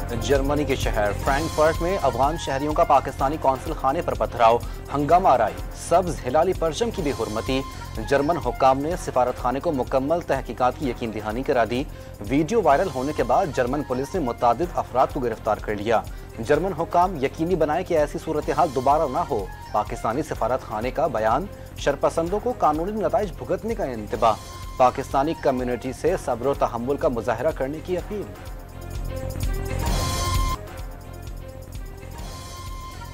Germany के शहर Frankfurt में अफगान शहरियों का पाकिस्तानी कौंसिल खाने पर पथराव, हंगामा आराई, सब्ज हिलाली परचम की बेहुरमती। जर्मन हुक्काम ने सिफारत खाने को मुकम्मल तहकीकात की यकीन दहानी करा दी। वीडियो वायरल होने के बाद जर्मन पुलिस ने मुतादिद अफराद को गिरफ्तार कर लिया। जर्मन हुक्काम यकीनी बनाए कि ऐसी सूरत हाल दोबारा न हो। पाकिस्तानी सिफारत खाने का बयान, शरपसंदों को कानूनी नताइज भुगतने का इंतबाह, पाकिस्तानी कम्युनिटी से सब्र और तहम्मुल का मुजाहरा करने की अपील।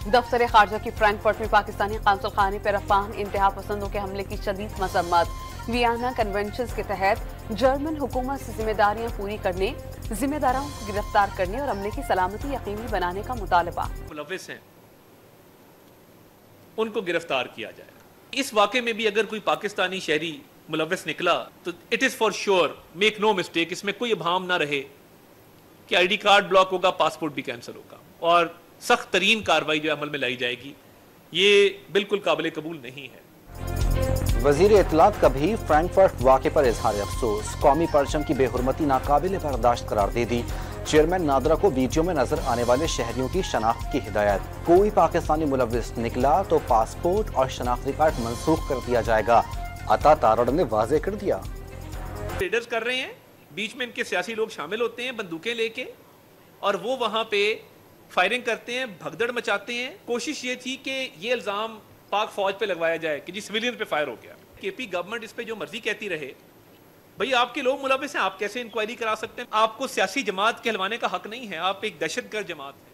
दफ्तर खारजा की फ्रैंकफर्ट में पाकिस्तानी कौंसिल खाने पर अफगान इंतहा पसंदों के हमले की शदीद मजम्मत। वियना कन्वेंशन के तहत जर्मन हुकूमत से जिम्मेदारियां पूरी करने, जिम्मेदारों को गिरफ्तार करने और अमले की सलामती यकीनी बनाने का मुतालबा। मुलव्विस हैं, उनको गिरफ्तार किया जाए। इस वाक़े में भी अगर कोई पाकिस्तानी शहरी मुलव्विस निकला तो it is for sure, make no mistake, इसमें कोई अभाम ना रहे कि ID कार्ड ब्लॉक होगा, पासपोर्ट भी कैंसिल होगा और सख्त तरीन कार्रवाई जो अमल में लाई जाएगी। ये बिल्कुल काबिल कबूल नहीं है। वजीर इत्तलात का भी फ्रैंकफर्ट वाक़े पर इजहार अफसोस, कौमी परचम की बेहुरमती नाकाबिल बर्दाश्त करार दे दी। चेयरमैन नादरा को वीडियो में नजर आने वाले शहरियों की शनाख्त की हिदायत। कोई पाकिस्तानी मुलव्विस निकला तो पासपोर्ट और शनाख्ती कार्ड मनसूख कर दिया जाएगा। अता तारड़ ने वाजे कर दिया। रेडर्स कर रहे हैं, बीच में इनके सियासी लोग शामिल होते हैं बंदूकें लेके, और वो वहां पे फायरिंग करते हैं, भगदड़ मचाते हैं। कोशिश ये थी कि ये इल्जाम पाक फौज पे लगवाया जाए कि जी सिविलियन पे फायर हो गया। केपी गवर्नमेंट इस पे जो मर्जी कहती रहे, भाई आपके लोग मुलव्विस हैं, आप कैसे इंक्वायरी करा सकते हैं? आपको सियासी जमात कहलवाने का हक नहीं है, आप एक दहशतगर्द जमात है।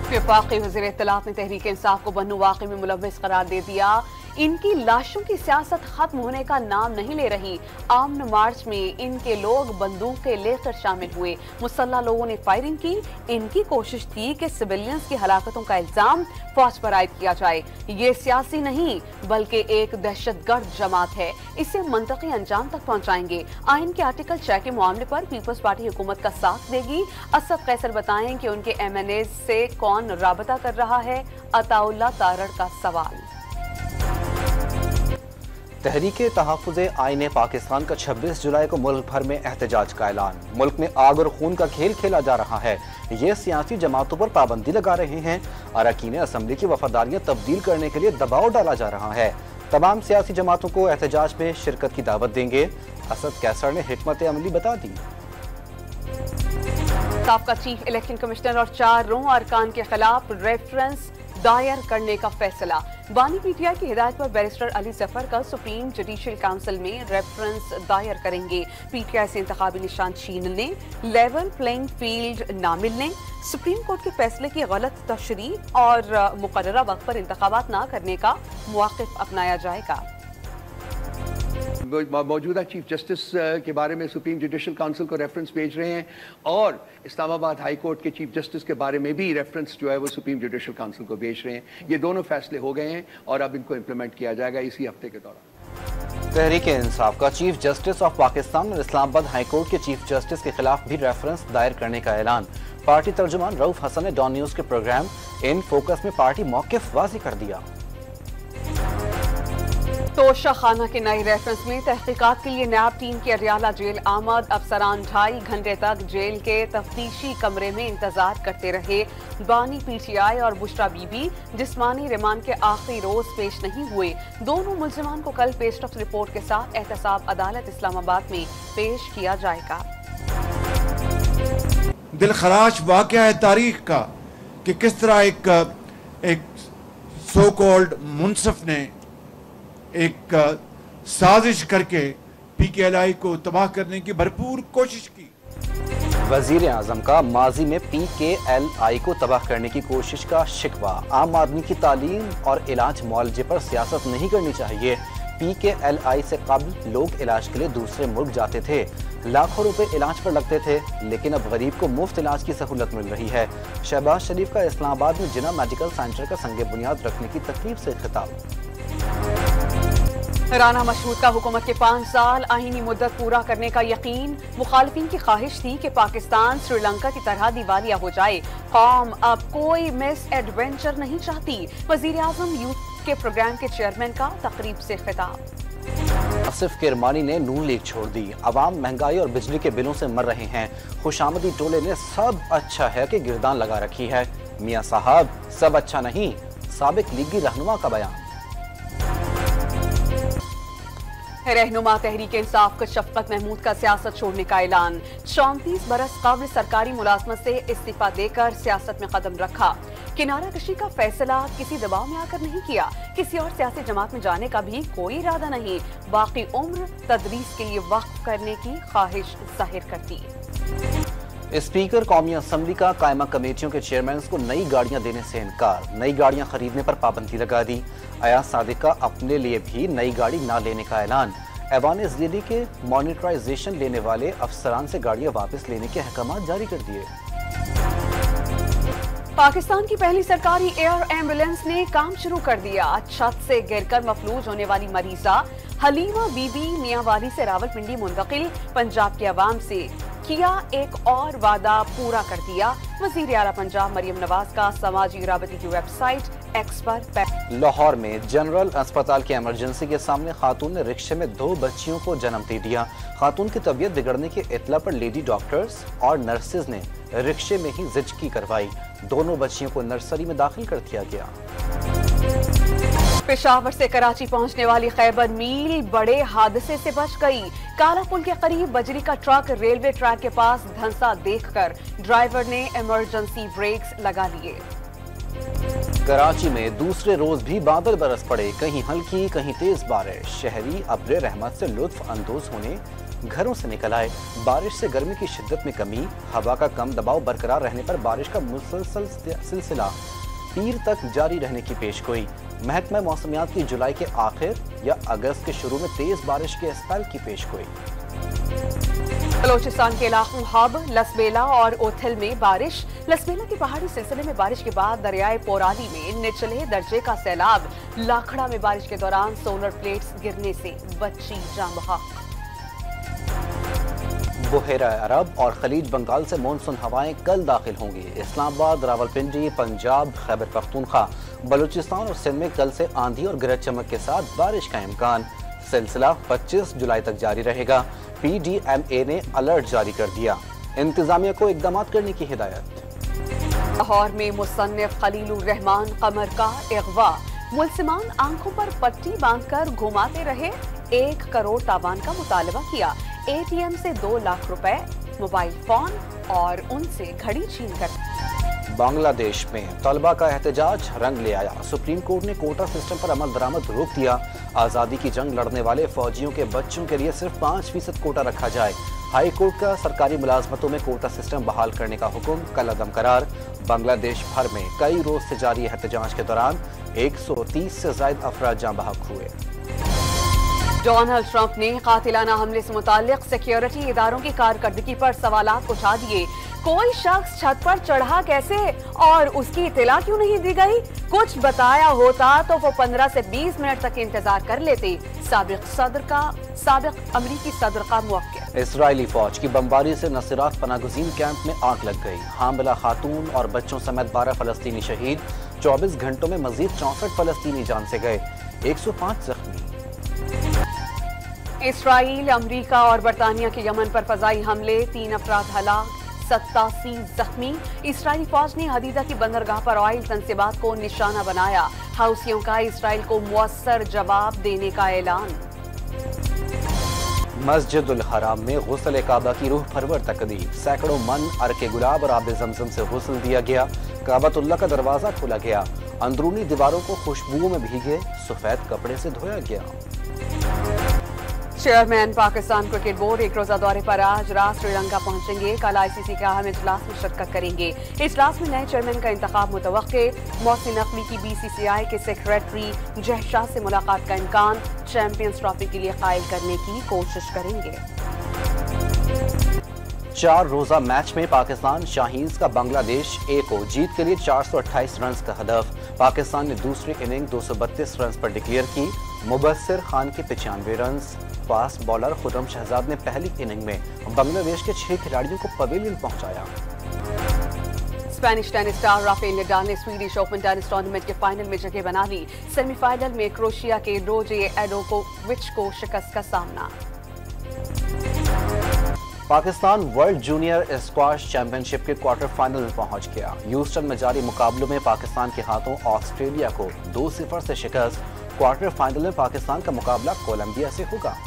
वफाकी वज़ीर इत्तलात ने तहरीक इंसाफ को बन्नू वाक़े में मुलव्विस करार दे दिया। इनकी लाशों की सियासत खत्म होने का नाम नहीं ले रही। आमन मार्च में इनके लोग बंदूकें लेकर शामिल हुए, मुसल्लह लोगों ने फायरिंग की। इनकी कोशिश थी कि सिविलियंस की हलाकतों का इल्जाम फौज पर आयद किया जाए। ये सियासी नहीं बल्कि एक दहशतगर्द जमात है, इसे मंतकी अंजाम तक पहुंचाएंगे। आइन के आर्टिकल 6 के मामले पर पीपल्स पार्टी हुकूमत का साथ देगी। असद कैसर बताएं कि उनके MNA से कौन राबता कर रहा है। अताउल्ला तारड़ का सवाल। तहरीके तहफ़्फ़ुज़े आईने पाकिस्तान का 26 जुलाई को मुल्क भर में एहतजाज का ऐलान। मुल्क में आग और खून का खेल खेला जा रहा है। ये सियासी जमातों पर पाबंदी लगा रहे हैं। अरकान असम्बली की वफादारियां तब्दील करने के लिए दबाव डाला जा रहा है। तमाम सियासी जमातों को एहतजाज में शिरकत की दावत देंगे। असद कैसर ने हिकमत अमली बता दी। साबका चीफ इलेक्शन कमिश्नर और 4 अरकान के खिलाफ रेफरेंस दायर करने का फैसला। बानी PTI की हिदायत पर बैरिस्टर अली जफर कल सुप्रीम जुडिशियल काउंसिल में रेफरेंस दायर करेंगे। PTI से इंतखाबी निशान छीनने, लेवल प्लेइंग फील्ड ना मिलने, सुप्रीम कोर्ट के फैसले की गलत तशरीह और मुकर्ररा वक्त पर इंतखाबात ना करने का मौक़िफ़ अपनाया जाएगा। मौजूदा चीफ जस्टिस के बारे में सुप्रीम जुडिशल काउंसिल को रेफरेंस भेज रहे हैं और इस्लामाबाद हाई कोर्ट के चीफ जस्टिस के बारे में भी रेफरेंस जो है वो सुप्रीम जुडिशल काउंसिल को भेज रहे हैं। ये दोनों फैसले हो गए हैं और अब इनको इम्प्लीमेंट किया जाएगा इसी हफ्ते के दौरान। तहरीक इंसाफ का चीफ जस्टिस ऑफ पाकिस्तान और इस्लामाबाद हाई कोर्ट के चीफ जस्टिस के खिलाफ भी रेफरेंस दायर करने का ऐलान। पार्टी तर्जुमान रऊफ हसन ने डॉन न्यूज के प्रोग्राम इन फोकस में पार्टी मौक़िफ़ वाज़ेह कर दिया। तोशा खाना के नए रेफरेंस में तहकीकात के लिए नैब टीम की अरियाला जेल आमद। अफसरान 2.5 घंटे तक जेल के तफ्तीशी कमरे में इंतजार करते रहे। बानी PTI और बुशरा बीबी जिस्मानी रिमांड के आखिरी रोज पेश नहीं हुए। दोनों मुल्जिमान को कल पेशरफ रिपोर्ट के साथ एहतसाब अदालत इस्लामाबाद में पेश किया जाएगा। दिलखराश वाक़या है तारीख का कि किस तरह एक सो कॉल्ड मुनसिफ ने एक साजिश करके PKLI को तबाह करने की भरपूर कोशिश की। वजीर आजम का माजी में PKLI को तबाह करने की कोशिश का शिकवा। आम आदमी की तालीम और इलाज मुआलजे पर सियासत नहीं करनी चाहिए। PKLI से कबल लोग इलाज के लिए दूसरे मुल्क जाते थे, लाखों रुपए इलाज पर लगते थे, लेकिन अब गरीब को मुफ्त इलाज की सहूलत मिल रही है। शहबाज शरीफ का इस्लामाबाद में जिना मेडिकल सेंटर का संग बुनियाद रखने की तकरीब से खिताब। राना मशहूद का हुकूमत के 5 साल आईनी मुद्दत पूरा करने का यकीन। मुखालिफिन की ख्वाहिश थी कि पाकिस्तान श्रीलंका की तरह दिवालिया हो जाए। कौम अब कोई मिस एडवेंचर नहीं चाहती। वजीर आजम यूथ के प्रोग्राम के चेयरमैन का तकरीब से खिताब। आसिफ किरमानी ने नून लीग छोड़ दी। अवाम महंगाई और बिजली के बिलों से मर रहे हैं। खुशामदी टोले ने सब अच्छा है कि गिरदान लगा रखी है। मियां साहब सब अच्छा नहीं, साबिक लीगी रहनुमा का बयान। रहनुमा तहरीक इंसाफ शफकत महमूद का सियासत छोड़ने का ऐलान। 34 बरस कब्ल सरकारी मुलाजमत से इस्तीफा देकर सियासत में कदम रखा। किनारा कशी का फैसला किसी दबाव में आकर नहीं किया। किसी और सियासी जमात में जाने का भी कोई इरादा नहीं। बाकी उम्र तदरीस के लिए वक्फ करने की ख्वाहिश जाहिर करती। स्पीकर कौमी असम्बली का कायमा कमेटियों के चेयरमैन को नई गाड़ियां देने से इनकार। नई गाड़ियां खरीदने पर पाबंदी लगा दी। अयाज सादिक का अपने लिए भी नई गाड़ी न लेने का ऐलान। ऐवान ज़िली के मॉनिटराइजेशन लेने वाले अफसरान से गाड़ियां वापस लेने के अहकाम जारी कर दिए। पाकिस्तान की पहली सरकारी एयर एम्बुलेंस ने काम शुरू कर दिया। छत से गिरकर मफलूज होने वाली मरीजा हलीमा बीबी मियांवाली से रावलपिंडी मुंतकिल। पंजाब के अवाम से किया एक और वादा पूरा कर दिया। वजीर आला पंजाब मरियम नवाज का समाजी राबती की वेबसाइट एक्स पर। लाहौर में जनरल अस्पताल की इमरजेंसी के सामने खातून ने रिक्शे में 2 बच्चियों को जन्म दे दिया। खातून की तबीयत बिगड़ने की इत्तला पर लेडी डॉक्टर्स और नर्सेज ने रिक्शे में ही जिंदगी करवाई। दोनों बच्चियों को नर्सरी में दाखिल कर दिया गया। पेशावर से कराची पहुंचने वाली खैबर मील बड़े हादसे से बच गई। काला पुल के करीब बजरी का ट्रक रेलवे ट्रैक के पास धंसा देखकर ड्राइवर ने इमरजेंसी ब्रेक्स लगा लिए। कराची में दूसरे रोज भी बादल बरस पड़े। कहीं हल्की कहीं तेज बारिश। शहरी अब्र रहमत से लुत्फ अंदोज होने घरों से निकल आए। बारिश से गर्मी की शिद्दत में कमी। हवा का कम दबाव बरकरार रहने पर बारिश का मुसलसल सिलसिला पीर तक जारी रहने की पेशगोई। महकमा मौसमियात की जुलाई के आखिर या अगस्त के शुरू में तेज बारिश के स्पेल की पेशगोई। बलोचिस्तान के इलाकों हब लसबेला और ओथल में बारिश। लसबेला की पहाड़ी सिलसिले में बारिश के बाद दरियाए पोराली में निचले दर्जे का सैलाब। लाखड़ा में बारिश के दौरान सोलर प्लेट्स गिरने से बच्ची जान बहक। बुहेरा अरब और खलीज बंगाल से मानसून हवाएं कल दाखिल होंगी। इस्लामाबाद, रावलपिंडी, पंजाब, खैबर पख्तूनख्वा, बलूचिस्तान और सिंध में कल से आंधी और गरज चमक के साथ बारिश का इम्कान। सिलसिला 25 जुलाई तक जारी रहेगा। PDMA ने अलर्ट जारी कर दिया। इंतजामिया को इकदाम करने की हिदायत। लाहौर में मुसन्निफ खलीलुर रहमान कमर का अगवा। मुलजिमान आंखों पर पट्टी बांधकर घुमाते रहे। 1 करोड़ तावान का मुतालबा किया। ATM से 2 लाख रुपए, मोबाइल फोन और उनसे घड़ी छीन कर। बांग्लादेश में तलबा का एहतजाज रंग ले आया। सुप्रीम कोर्ट ने कोटा सिस्टम पर अमल दरामद रोक दिया। आज़ादी की जंग लड़ने वाले फौजियों के बच्चों के लिए सिर्फ 5% कोटा रखा जाए। हाई कोर्ट का सरकारी मुलाजमतों में कोटा सिस्टम बहाल करने का हुक्म कल अदम करार। बांग्लादेश भर में कई रोज से जारी एहतजाज के दौरान 130 से ज्यादा अफराद जाँ बहक हुए। डोनाल्ड ट्रंप ने कातिलाना हमले से मुताल्लिक सिक्योरिटी इदारों की कारकर्दगी पर सवालात उठा दिए। कोई शख्स छत पर चढ़ा कैसे और उसकी इत्तला क्यों नहीं दी गई? कुछ बताया होता तो वो 15 से 20 मिनट तक इंतजार कर लेते। साबिक अमरीकी सदर का मौक़िफ़। इजरायली फौज की बमबारी से नसीरात पनागुज़ीन कैंप में आग लग गई। हामिला खातून और बच्चों समेत 12 फलस्तीनी शहीद। 24 घंटों में मजीद 64 फलस्तीनी जान से गए। 105 जख्मी। इसराइल, अमेरिका और बरतानिया के यमन पर फजाई हमले। 3 अफराद हलाक, 87 जख्मी। इसराइली फौज ने हदीदा की बंदरगाह पर ऑयल तनसीबात को निशाना बनाया। हाउसियों का इसराइल को मुअस्सर जवाब देने का ऐलान। मस्जिदुल हराम में गुस्ल काबा की रूह परवर तकदीर। सैकड़ों मन अर्के गुलाब और आब जमजम से गुस्ल दिया गया। काबतुल्लाह का दरवाजा खोला गया। अंदरूनी दीवारों को खुशबुओं में भीगे सफेद कपड़े से धोया गया। चेयरमैन पाकिस्तान क्रिकेट बोर्ड एक रोजा दौरे पर आज रात श्रीलंका पहुंचेंगे। कल ICC के अहम इजलास में शिरकत करेंगे। इजलास में नए चेयरमैन का इंतखाब मुतवक्के। मोहसिन नकवी की BCCI के सेक्रेटरी जहशाह से मुलाकात का इम्कान। चैंपियंस ट्रॉफी के लिए कायल करने की कोशिश करेंगे। 4 रोजा मैच में पाकिस्तान शाहीन्स का बांग्लादेश A को जीत के लिए 428 रन का हदफ। पाकिस्तान ने दूसरी इनिंग 232 रन पर डिक्लेयर की। मुबस्सिर खान के 95 run. Fast bowler Khurram Shahzad ने पहली इनिंग में बांग्लादेश के 6 खिलाड़ियों को पवेलियन पहुंचाया। Spanish tennis star Rafael Nadal ने स्वीडिश ओपन टेनिस टूर्नामेंट के फाइनल में जगह बना ली। सेमीफाइनल में क्रोएशिया के रोजे एडोकोविच को शिकस्त का सामना। Pakistan world junior squash championship के क्वार्टर फाइनल में पहुंच गया। ह्यूस्टन में जारी मुकाबलों में पाकिस्तान के हाथों ऑस्ट्रेलिया को 2-0 से शिकस्त। क्वार्टर फाइनल में पाकिस्तान का मुकाबला कोलंबिया से होगा।